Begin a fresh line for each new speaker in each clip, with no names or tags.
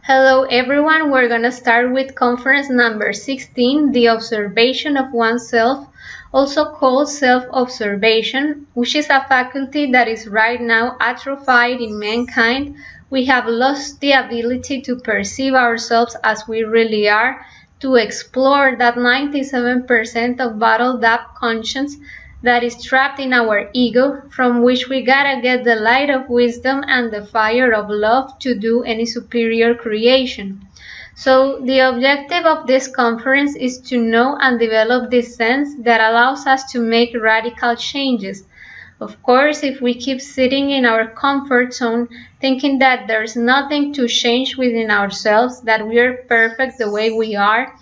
Hello everyone, we're going to start with conference number 16, the observation of oneself, also called self-observation, which is a faculty that is right now atrophied in mankind. We have lost the ability to perceive ourselves as we really are, to explore that 97% of bottled up conscience that is trapped in our ego, from which we gotta get the light of wisdom and the fire of love to do any superior creation. So the objective of this conference is to know and develop this sense that allows us to make radical changes. Of course, if we keep sitting in our comfort zone, thinking that there's nothing to change within ourselves, that we are perfect the way we are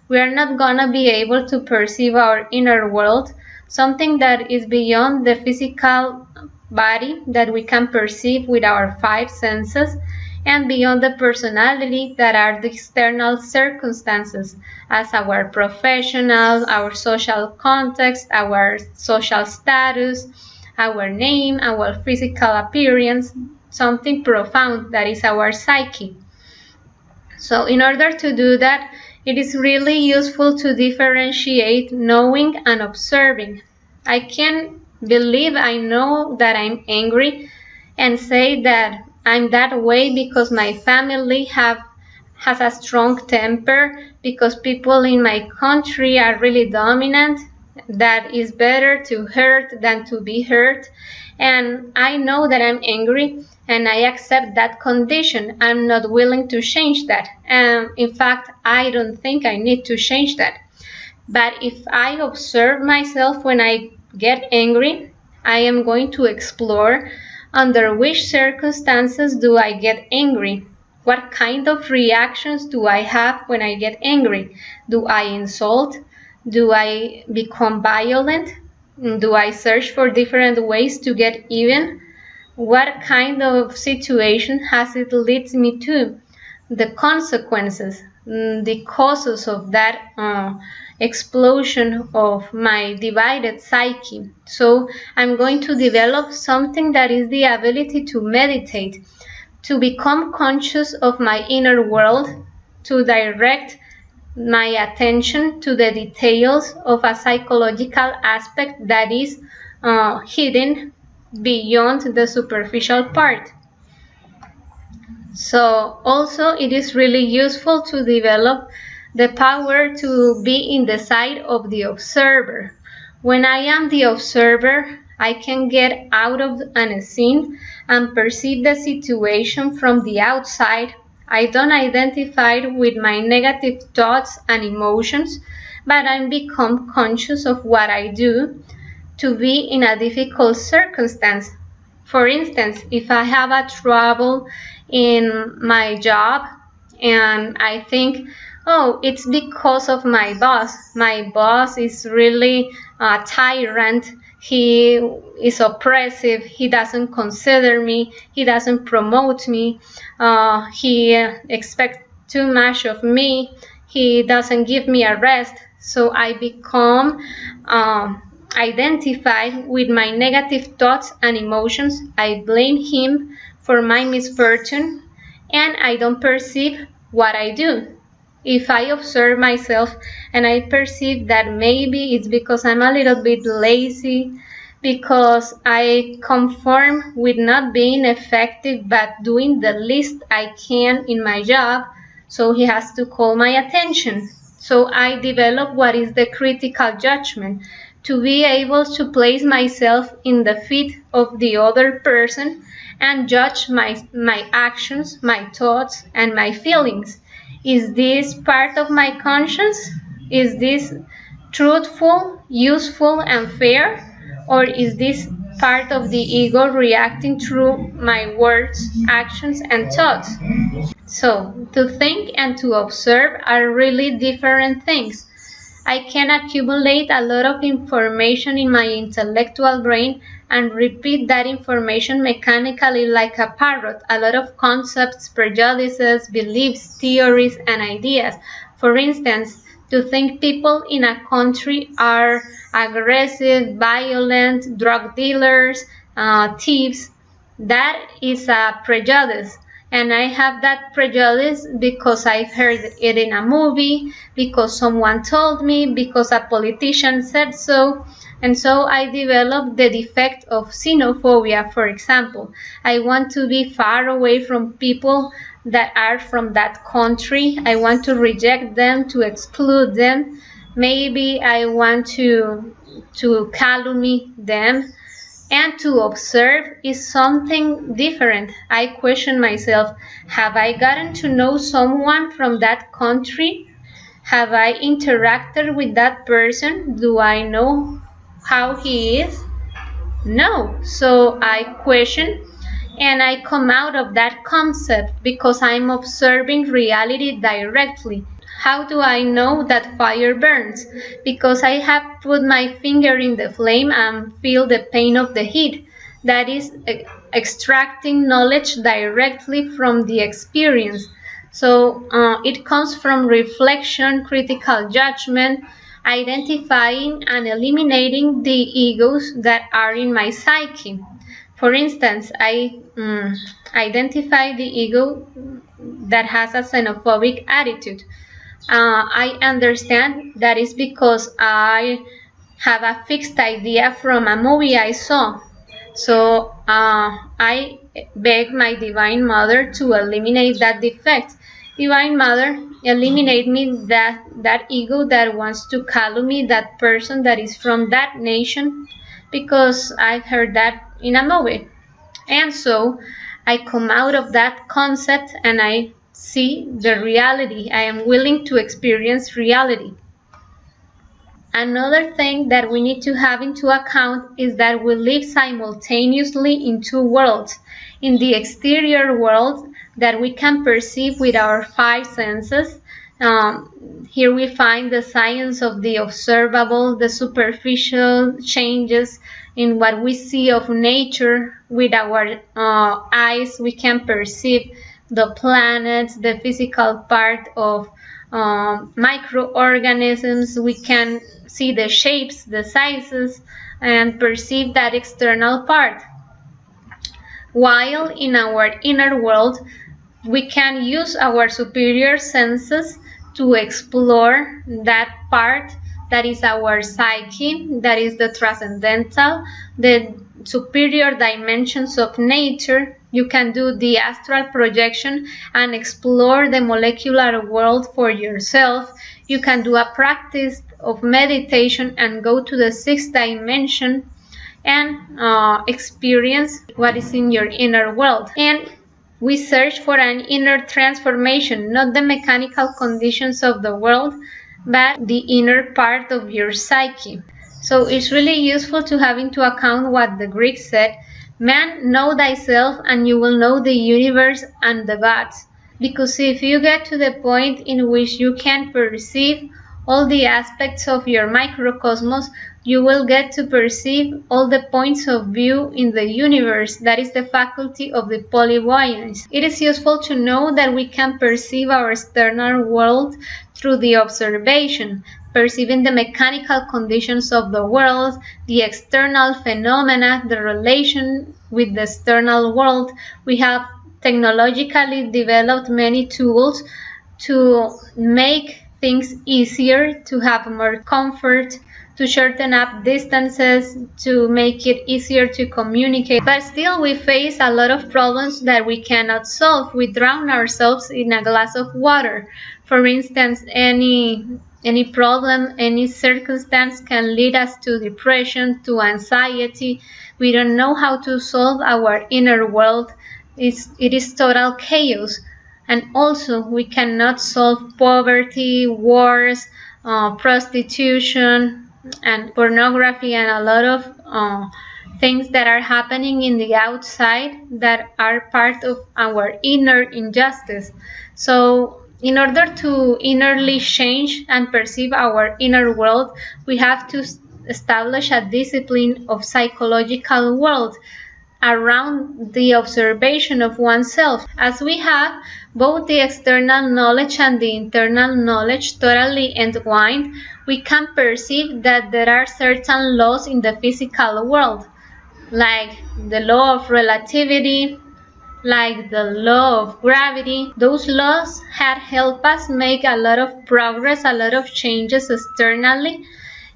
not gonna be able to perceive our inner world, something that is beyond the physical body that we can perceive with our five senses, and beyond the personality that are the external circumstances, as our professional, our social context, our social status, our name, our physical appearance, something profound that is our psyche. So in order to do that, it is really useful to differentiate knowing and observing. I can believe I know that I'm angry and say that I'm that way because my family has a strong temper, because people in my country are really dominant, that is better to hurt than to be hurt. And I know that I'm angry and I accept that condition. I'm not willing to change that. And in fact, I don't think I need to change that. But if I observe myself when I get angry, I am going to explore under which circumstances do I get angry? What kind of reactions do I have when I get angry? Do I insult? Do I become violent? Do I search for different ways to get even? What kind of situation has it led me to? The consequences, the causes of that explosion of my divided psyche. So I'm going to develop something that is the ability to meditate, to become conscious of my inner world, to direct my attention to the details of a psychological aspect that is hidden beyond the superficial part. So also it is really useful to develop the power to be in the side of the observer. When I am the observer, I can get out of an scene and perceive the situation from the outside. I don't identify with my negative thoughts and emotions, but I become conscious of what I do to be in a difficult circumstance. For instance, if I have a trouble in my job and I think, oh, it's because of my boss. My boss is really a tyrant. He is oppressive. He doesn't consider me. He doesn't promote me. He expects too much of me. He doesn't give me a rest. So I become identified with my negative thoughts and emotions. I blame him for my misfortune, and I don't perceive what I do. If I observe myself and I perceive that maybe it's because I'm a little bit lazy, because I conform with not being effective but doing the least I can in my job, so he has to call my attention. So I develop what is the critical judgment, to be able to place myself in the feet of the other person and judge my actions, my thoughts, and my feelings. Is this part of my conscience? Is this truthful, useful, and fair? Or is this part of the ego reacting through my words, actions, and thoughts? So, to think and to observe are really different things. I can accumulate a lot of information in my intellectual brain and repeat that information mechanically like a parrot, a lot of concepts, prejudices, beliefs, theories, and ideas. For instance, to think people in a country are aggressive, violent, drug dealers, thieves, that is a prejudice. And I have that prejudice because I heard it in a movie, because someone told me, because a politician said so. And so I developed the defect of xenophobia, for example. I want to be far away from people that are from that country. I want to reject them, to exclude them. Maybe I want to calumniate them. And to observe is something different. I question myself, have I gotten to know someone from that country? Have I interacted with that person? Do I know how he is? No. So I question and I come out of that concept because I'm observing reality directly. How do I know that fire burns? Because I have put my finger in the flame and feel the pain of the heat. That is extracting knowledge directly from the experience. So it comes from reflection, critical judgment, identifying and eliminating the egos that are in my psyche. For instance, I identify the ego that has a xenophobic attitude. I understand that is because I have a fixed idea from a movie I saw. So I beg my Divine Mother to eliminate that defect. Divine Mother, eliminate me that ego that wants to calumniate that person that is from that nation, because I've heard that in a movie. And so I come out of that concept and I see the reality. I am willing to experience reality. Another thing that we need to have into account is that we live simultaneously in two worlds. In the exterior world that we can perceive with our five senses. Here we find the science of the observable, the superficial changes in what we see of nature. With our eyes, we can perceive the planets, the physical part of microorganisms. We can see the shapes, the sizes, and perceive that external part. While in our inner world, we can use our superior senses to explore that part that is our psyche, that is the transcendental, the superior dimensions of nature. You can do the astral projection and explore the molecular world for yourself. You can do a practice of meditation and go to the sixth dimension and experience what is in your inner world. And we search for an inner transformation, not the mechanical conditions of the world, but the inner part of your psyche. So it's really useful to have into account what the Greeks said, man, know thyself and you will know the universe and the gods. Because if you get to the point in which you can perceive all the aspects of your microcosmos, you will get to perceive all the points of view in the universe. That is the faculty of the polyvoyance. It is useful to know that we can perceive our external world through the observation, perceiving the mechanical conditions of the world, the external phenomena, the relation with the external world. We have technologically developed many tools to make things easier, to have more comfort, to shorten up distances, to make it easier to communicate. But still we face a lot of problems that we cannot solve. We drown ourselves in a glass of water. For instance, any problem, any circumstance can lead us to depression, to anxiety. We don't know how to solve our inner world. It is total chaos. And also we cannot solve poverty, wars, prostitution, and pornography, and a lot of things that are happening in the outside that are part of our inner injustice. So in order to innerly change and perceive our inner world, we have to establish a discipline of psychological world around the observation of oneself. As we have both the external knowledge and the internal knowledge totally entwined, we can perceive that there are certain laws in the physical world, like the law of relativity, like the law of gravity. Those laws had helped us make a lot of progress, a lot of changes externally,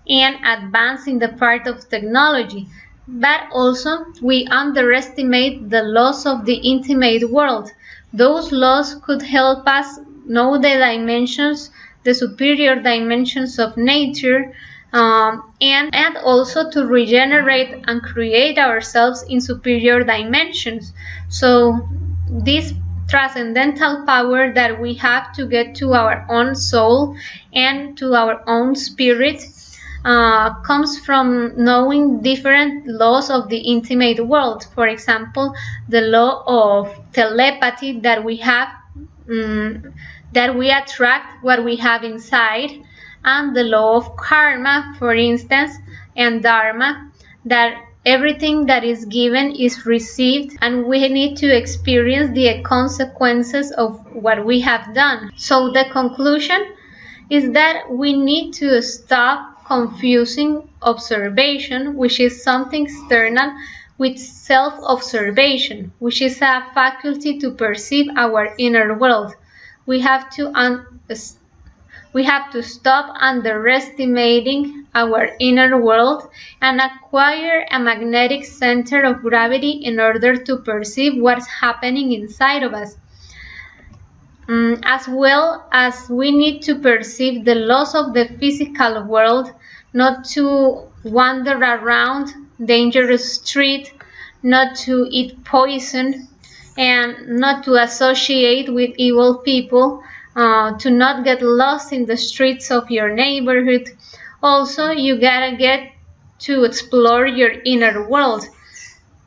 and advance in the part of technology. But also, we underestimate the laws of the intimate world. Those laws could help us know the dimensions, the superior dimensions of nature, and also to regenerate and create ourselves in superior dimensions. So this transcendental power that we have to get to our own soul and to our own spirit comes from knowing different laws of the intimate world. For example, the law of telepathy that we have, that we attract what we have inside, and the law of karma, for instance, and dharma, that everything that is given is received, and we need to experience the consequences of what we have done. So the conclusion is that we need to stop confusing observation, which is something external, with self-observation, which is a faculty to perceive our inner world. We have to stop underestimating our inner world and acquire a magnetic center of gravity in order to perceive what's happening inside of us. As well as we need to perceive the laws of the physical world, not to wander around dangerous streets, not to eat poison, and not to associate with evil people, to not get lost in the streets of your neighborhood. Also, you gotta get to explore your inner world,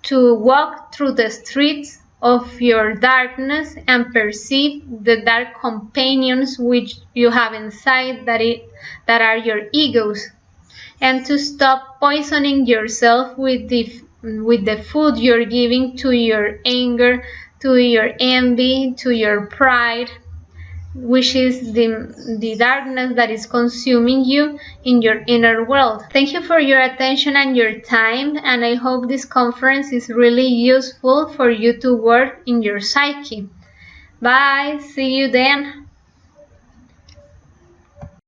to walk through the streets of your darkness and perceive the dark companions which you have inside, that are your egos, and to stop poisoning yourself with the food you're giving to your anger, to your envy, to your pride, which is the darkness that is consuming you in your inner world. Thank you for your attention and your time, and I hope this conference is really useful for you to work in your psyche. Bye, see you then.